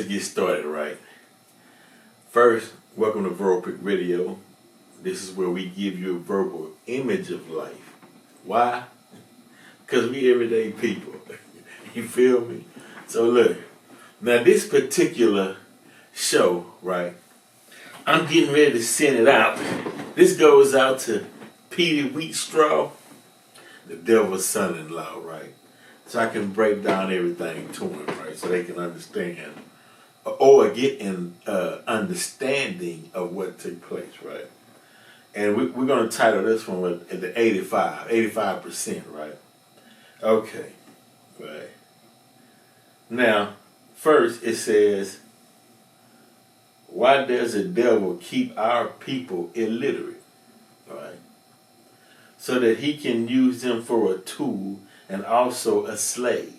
get started, right? First, welcome to Verbal Pick Radio. This is where we give you a verbal image of life. Why? Because we everyday people. You feel me? So look, now this particular show, right? I'm getting ready to send it out. This goes out to Petey Wheatstraw, the devil's son-in-law, right? So I can break down everything to them, right? So they can understand or get an understanding of what took place, right? And we're going to title this one with the 85%, right? Okay, right. Now, first it says, why does the devil keep our people illiterate, right? So that he can use them for a tool and also a slave.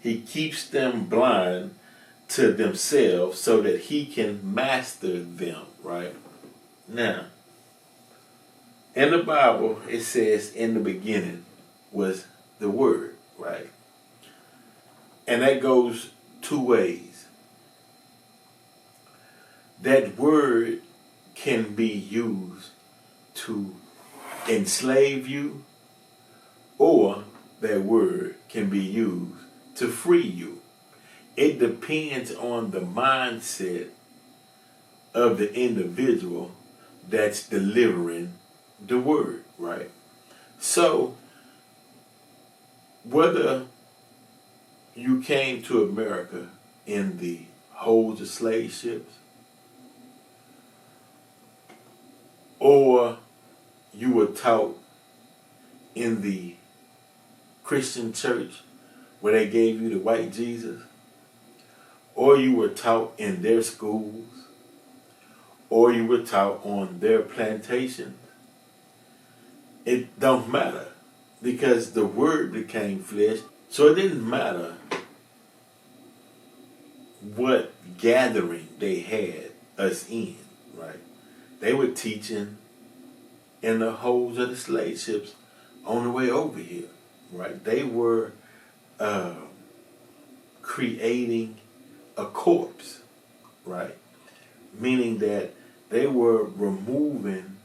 He keeps them blind to themselves so that he can master them, right? Now, in the Bible, it says in the beginning was the Word, right? And that goes two ways. That word can be used to enslave you, or that word can be used to free you. It depends on the mindset of the individual that's delivering the word, right? So, whether you came to America in the holds of slave ships, or you were taught in the Christian church where they gave you the white Jesus, or you were taught in their schools, or you were taught on their plantation, it don't matter because the word became flesh. So it didn't matter what gathering they had us in, right? They were teaching in the holds of the slave ships on the way over here, right? They were creating a corpse, right? Meaning that they were removing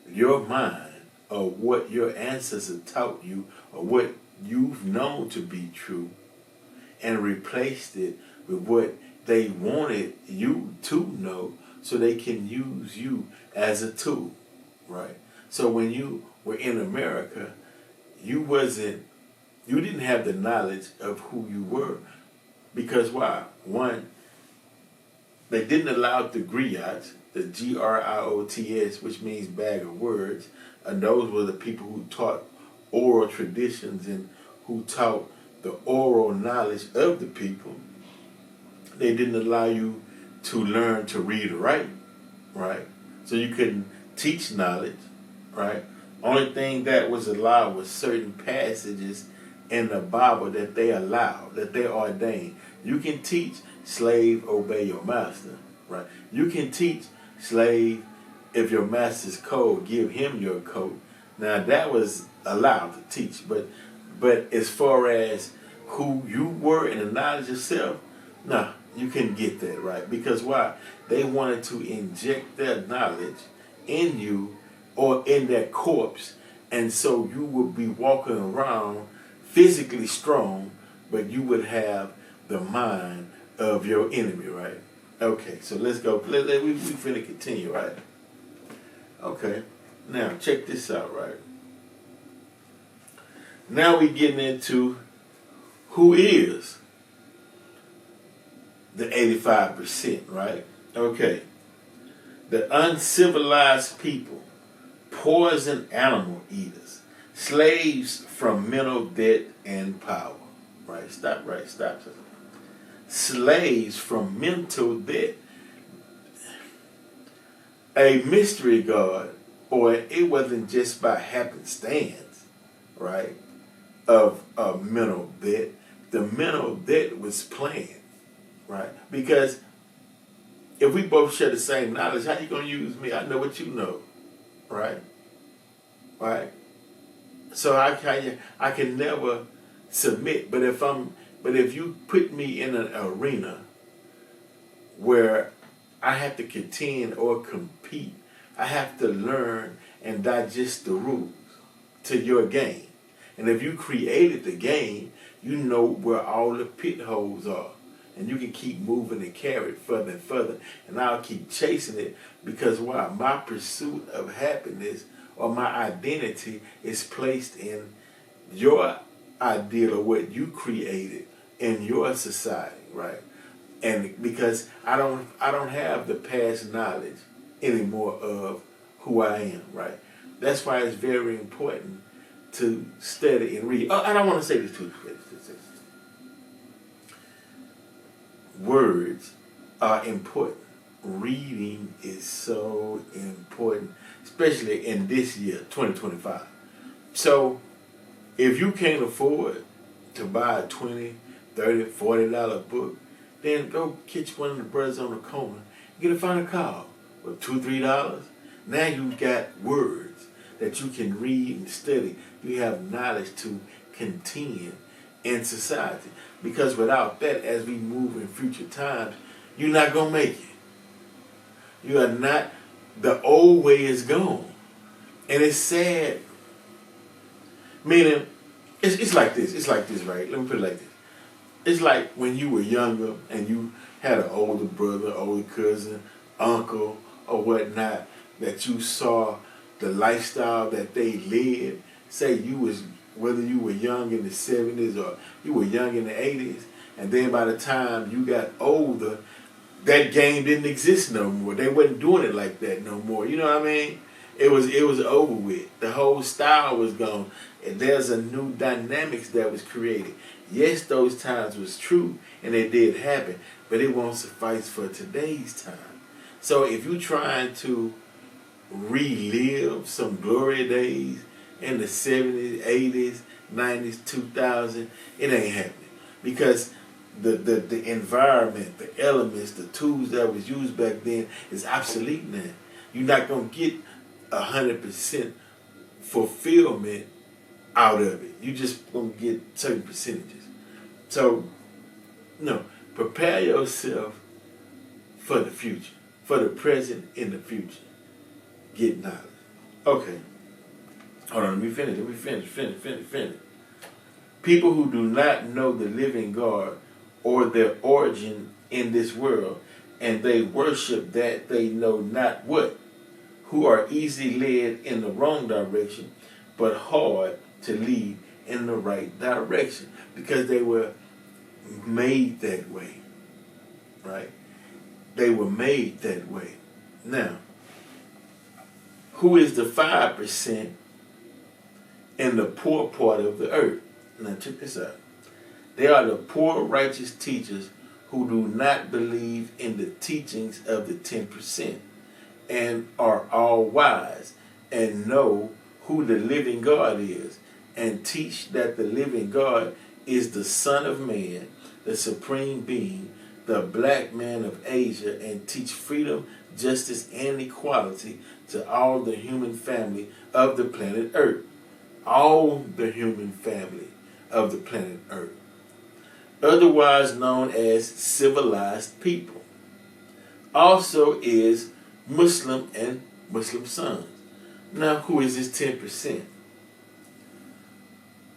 your mind of what your ancestors taught you or what you've known to be true and replaced it with what they wanted you to know so they can use you as a tool, right? So when you were in America, you didn't have the knowledge of who you were because why? One, they didn't allow the griots, the griots, which means bag of words, and those were the people who taught oral traditions and who taught the oral knowledge of the people. They didn't allow you to learn to read or write, right? So you couldn't teach knowledge, right? Only thing that was allowed was certain passages in the Bible that they allowed, that they ordained. You can teach slave, obey your master, right? You can teach slave, if your master's cold, give him your coat. Now that was allowed to teach, but as far as who you were and the knowledge of self, no, you couldn't get that, right? Because why? They wanted to inject their knowledge in you or in that corpse, and so you would be walking around physically strong, but you would have the mind of your enemy, right? Okay, so let's go. We finna continue, right? Okay, now check this out, right? Now we getting into who is the 85%, right? Okay. The uncivilized people, poison animal eaters, slaves from mental debt and power. Right, stop. Slaves from mental debt. A mystery God, or it wasn't just by happenstance, right, of mental debt. The mental debt was planned, right? Because if we both share the same knowledge, how you gonna use me? I know what you know, right? Right. So I can never submit. But if you put me in an arena where I have to contend or compete. I have to learn and digest the rules to your game. And if you created the game, you know where all the pit holes are. And you can keep moving and carry it further and further. And I'll keep chasing it because why? My pursuit of happiness or my identity is placed in your ideal of what you created in your society, right? And because I don't have the past knowledge anymore of who I am, right? That's why it's very important to study and read. Oh, and I want to say this too. Words are important. Reading is so important, especially in this year, 2025. So if you can't afford to buy a $20, $30, $40 book, then go catch one of the brothers on the corner, get a final call with $2, $3. Now you've got words that you can read and study. You have knowledge to contend in society. Because without that, as we move in future times, you're not going to make it. You are not, the old way is gone. And it's sad. Meaning, it's like this. It's like this, right? Let me put it like this. It's like when you were younger and you had an older brother, older cousin, uncle, or whatnot, that you saw the lifestyle that they led. Say you was, whether you were young in the 70s or you were young in the 80s, and then by the time you got older, that game didn't exist no more. They wasn't doing it like that no more. You know what I mean? It was over with. The whole style was gone. And there's a new dynamics that was created. Yes, those times was true and it did happen, but it won't suffice for today's time. So if you're trying to relive some glory days in the 70s, 80s, 90s, 2000, it ain't happening. Because the environment, the elements, the tools that was used back then is obsolete now. You're not going to get 100% fulfillment out of it. You just going to get certain percentages. So, no, prepare yourself for the future, for the present and the future. Get knowledge. Okay. Hold on, let me finish. People who do not know the living God or their origin in this world, and they worship that they know not what, who are easily led in the wrong direction, but hard to lead in the right direction, because they were made that way, right? They were made that way. Now, who is the 5% in the poor part of the earth? Now check this out. They are the poor righteous teachers who do not believe in the teachings of the 10% and are all wise and know who the living God is and teach that the living God is the Son of Man, the supreme being, the black man of Asia, and teach freedom, justice, and equality to all the human family of the planet Earth. All the human family of the planet Earth. Otherwise known as civilized people. Also is Muslim and Muslim sons. Now, who is this 10%?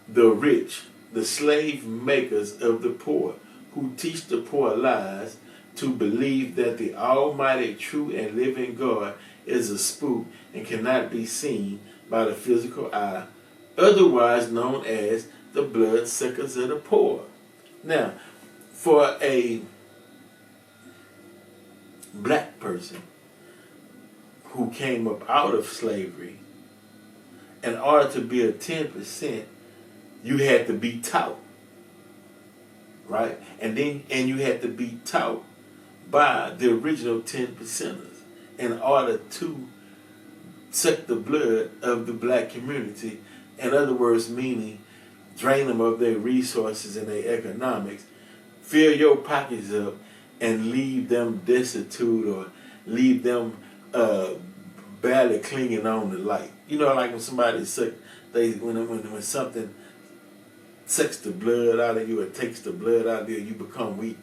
The rich, the slave makers of the poor, who teach the poor lies to believe that the almighty, true, and living God is a spook and cannot be seen by the physical eye, otherwise known as the bloodsuckers of the poor. Now, for a black person who came up out of slavery, in order to be a 10%, you had to be taught, right? And you had to be taught by the original 10%ers in order to suck the blood of the black community. In other words, meaning drain them of their resources and their economics, fill your pockets up, and leave them destitute or leave them barely clinging on to life. You know, like when somebody when something sucks the blood out of you or takes the blood out of you, you become weak.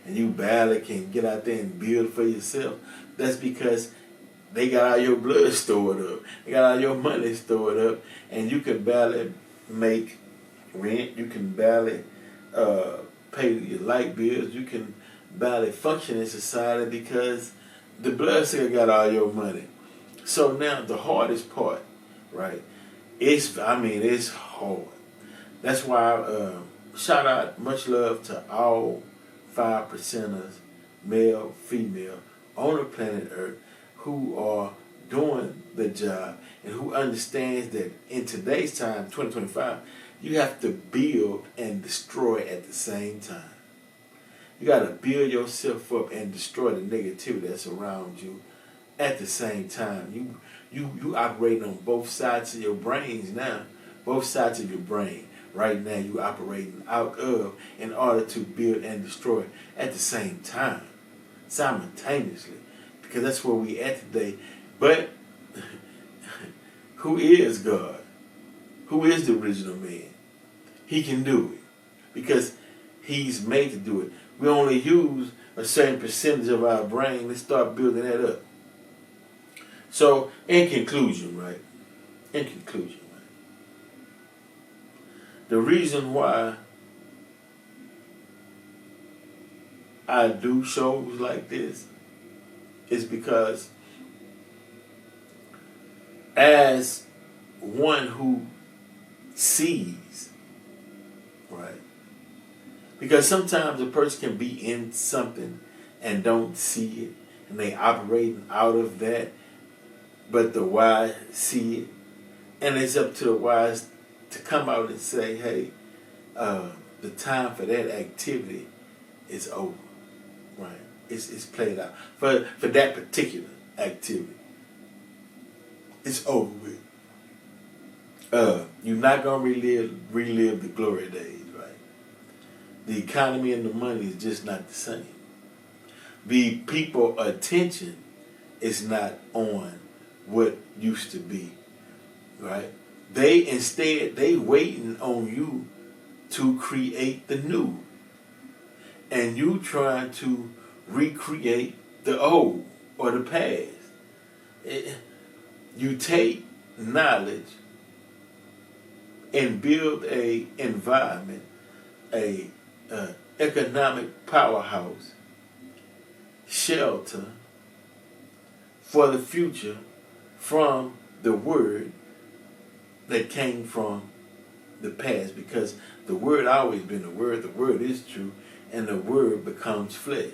and you barely can get out there and build for yourself, that's because they got all your blood stored up. They got all your money stored up, and you can barely make rent. You can barely pay your light bills. You can barely function in society because the blood still got all your money. So now the hardest part, right? It's hard. That's why shout out, much love to all 5%ers, male, female, on the planet Earth who are doing the job and who understands that in today's time, 2025, you have to build and destroy at the same time. You got to build yourself up and destroy the negativity that's around you at the same time. You operating on both sides of your brains now, both sides of your brain. Right now you operating out of in order to build and destroy at the same time, simultaneously, because that's where we at today. But who is God? Who is the original man? He can do it because he's made to do it. We only use a certain percentage of our brain. Let's start building that up. So, in conclusion, right? The reason why I do shows like this is because as one who sees, right? Because sometimes a person can be in something and don't see it, and they operating out of that, but the wise see it, and it's up to the wise to come out and say, hey, the time for that activity is over, right? It's played out. For that particular activity, it's over with. You're not going to relive the glory days, right? The economy and the money is just not the same. The people attention is not on what used to be, right? They waiting on you to create the new. And you trying to recreate the old or the past. You take knowledge and build a environment, a economic powerhouse, shelter for the future from the word that came from the past, because the word always been the word is true, and the word becomes flesh,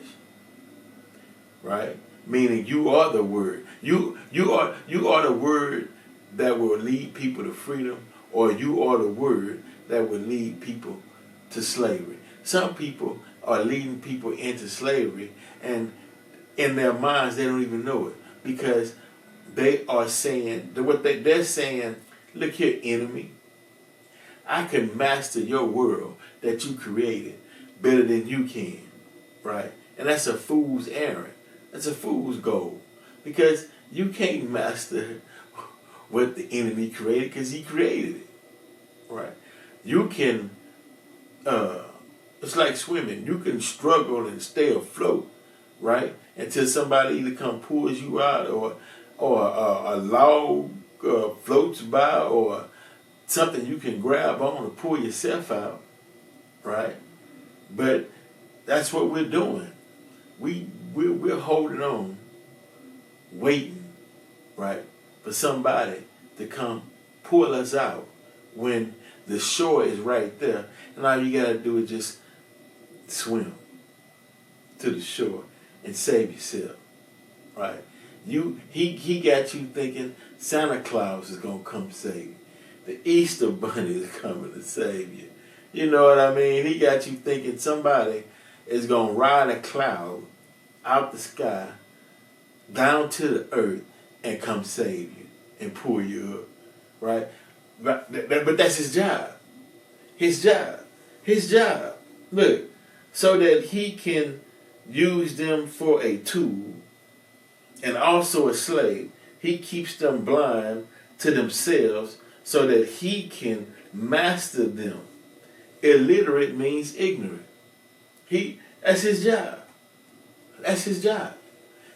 right? Meaning you are the word. You are the word that will lead people to freedom, or you are the word that will lead people to slavery. Some people are leading people into slavery, and in their minds they don't even know it, because they are saying they're saying, look here, enemy, I can master your world that you created better than you can, right? And that's a fool's errand. That's a fool's goal, because you can't master what the enemy created because he created it, right? You can, it's like swimming. You can struggle and stay afloat, right? Until somebody either come pulls you out, or a log floats by, or something you can grab on to pull yourself out, right? But that's what we're doing. We're holding on, waiting, right, for somebody to come pull us out when the shore is right there, and all you gotta do is just swim to the shore and save yourself, right? He got you thinking Santa Claus is gonna come save you. The Easter Bunny is coming to save you. You know what I mean? He got you thinking somebody is gonna ride a cloud out the sky down to the earth and come save you and pull you up, right? But that's his job. His job. Look, so that he can use them for a tool and also a slave. He keeps them blind to themselves so that he can master them. Illiterate means ignorant. That's his job. That's his job.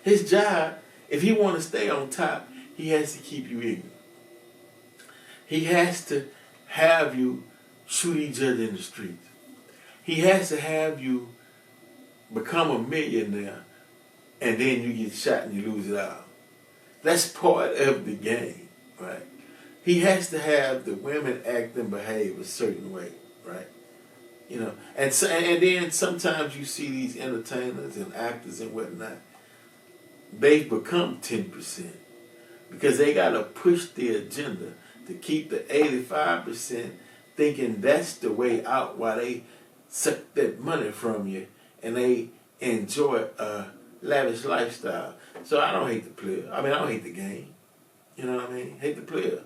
His job, if he want to stay on top, he has to keep you ignorant. He has to have you shoot each other in the streets. He has to have you become a millionaire and then you get shot and you lose it all. That's part of the game, right? He has to have the women act and behave a certain way, right? You know, and then sometimes you see these entertainers and actors and whatnot. They've become 10% because they gotta push the agenda to keep the 85% thinking that's the way out while they suck that money from you and they enjoy a lavish lifestyle. So I don't hate the player. I mean, I don't hate the game. You know what I mean? Hate the player.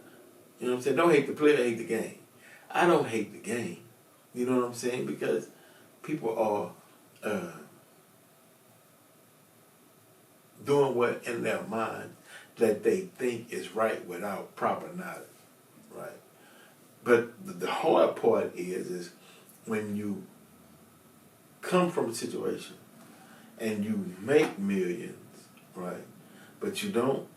You know what I'm saying? Don't hate the player, hate the game. I don't hate the game. You know what I'm saying? Because people are doing what in their mind that they think is right without proper knowledge, right? But the hard part is when you come from a situation and you make millions, right? But you don't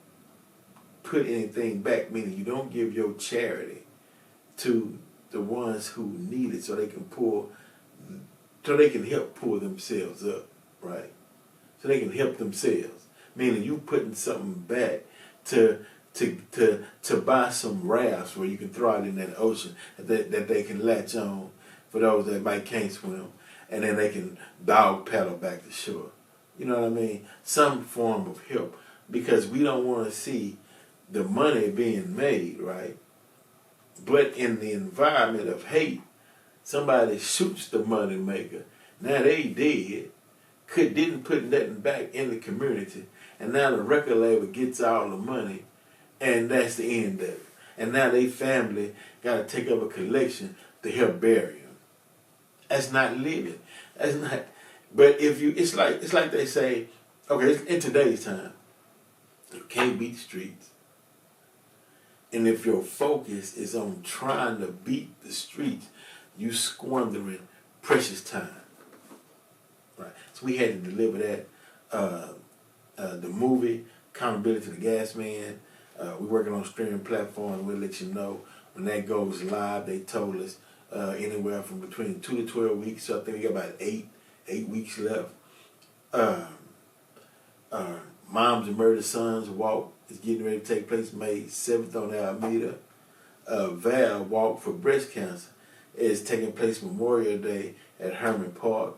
put anything back, meaning you don't give your charity to the ones who need it so they can help pull themselves up, right? So they can help themselves. Meaning you putting something back to buy some rafts where you can throw it in that ocean that they can latch on for those that might can't swim, and then they can dog paddle back to shore. You know what I mean? Some form of help, because we don't want to see the money being made, right? But in the environment of hate, somebody shoots the money maker. Now they dead, didn't put nothing back in the community, and now the record label gets all the money, and that's the end of it. And now they family got to take up a collection to help bury him. That's not living. That's not. But if you, it's like they say, okay, in today's time, you can't beat the streets. And if your focus is on trying to beat the streets, you squandering precious time. Right. So we had to deliver that. The movie, Accountability to the Gas Man. We're working on a streaming platform. We'll let you know when that goes live. They told us anywhere from between 2 to 12 weeks. So I think we got about eight weeks left. Moms and Murdered Sons Walk is getting ready to take place May 7th on Alameda. Val Walk for Breast Cancer is taking place Memorial Day at Herman Park.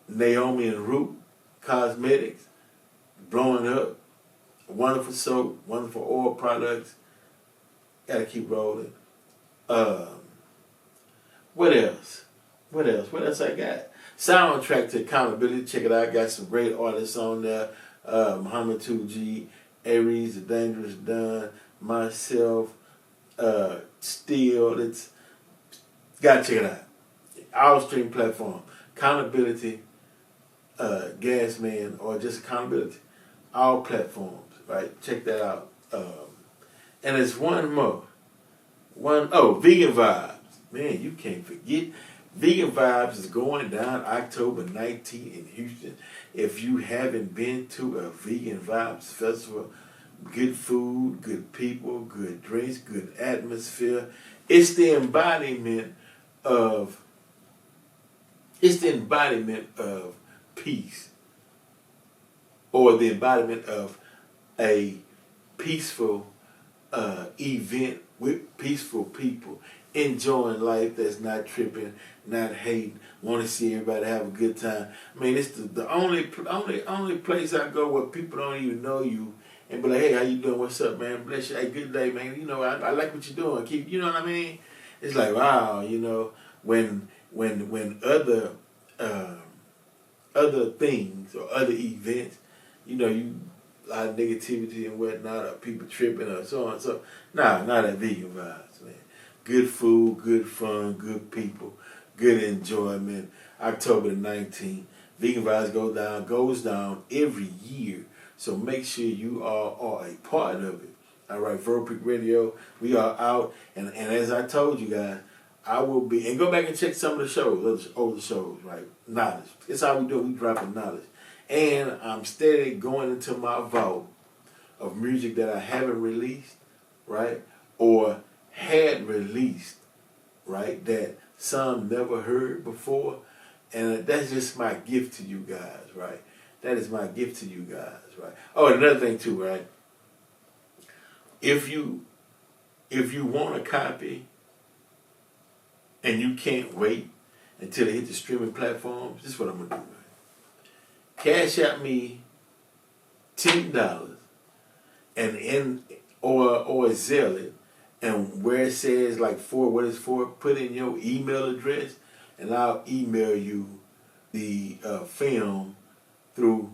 Naomi and Root Cosmetics, blowing up. Wonderful soap, wonderful oil products. Gotta keep rolling. What else? What else I got? Soundtrack to Accountability. Check it out. Got some great artists on there. Muhammad 2G, Aries, The Dangerous Done, myself, Steel. It's gotta check it out. Our stream platform. Accountability, Gas Man, or just Accountability. All platforms, right? Check that out. And there's one more. Vegan Vibes. Man, you can't forget. Vegan Vibes is going down October 19th in Houston. If you haven't been to a Vegan Vibes festival, good food, good people, good drinks, good atmosphere. It's the embodiment of peace, or the embodiment of a peaceful event with peaceful people enjoying life, that's not tripping, not hating, want to see everybody have a good time. I mean, it's the only place I go where people don't even know you and be like, hey, how you doing? What's up, man? Bless you. Hey, good day, man. You know, I like what you're doing. Keep, you know what I mean? It's like, wow, you know, when other things or other events, you know, a lot of negativity and whatnot, or people tripping or so on. So, not at Vegan Vibes, man. Good food, good fun, good people, good enjoyment. October the 19th. Vegan Vibes goes down every year. So make sure you are a part of it. All right, Verbal Peak Radio, we are out. And as I told you guys, I will be, and go back and check some of the shows, those older shows, right? Knowledge. It's how we do it. We dropping knowledge. And I'm steady going into my vault of music that I haven't released, right? Or had released, right? That some never heard before. And that's just my gift to you guys, right? That is my gift to you guys, right? Oh, another thing too, right? If you want a copy and you can't wait until they hit the streaming platforms, this is what I'm gonna do, right? Cash out me $10 or Zelle it, and where it says like for what it's for, put in your email address, and I'll email you the film through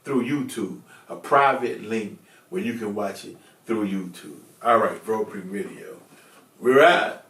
through YouTube, a private link where you can watch it through YouTube. All right, Bro Pre Radio. We're out.